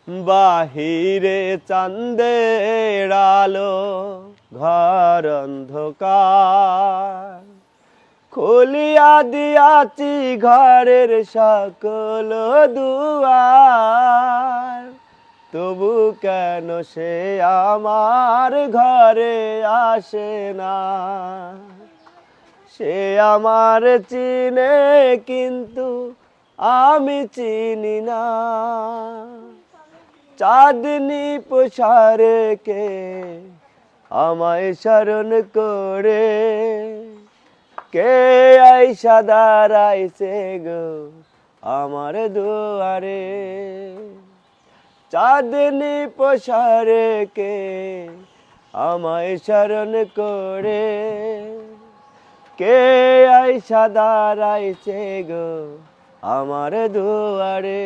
বাহিরে চাঁদের আলো, ঘর অন্ধকার। খুলিয়া দিয়াছি ঘরের সকল দুয়ার, তবু কেন সে আমার ঘরে আসে না। সে আমার চিনে কিন্তু আমি চিনি না। চাঁদনি পোশারে কে আমায় স্মরণ করে, কে আইসা দাঁড়াইছে গো আমার দুয়ারে। চাঁদনি পোশারে কে আমায় স্মরণ করে, কে আইসা দাঁড়াইছে গো আমার দুয়ারে।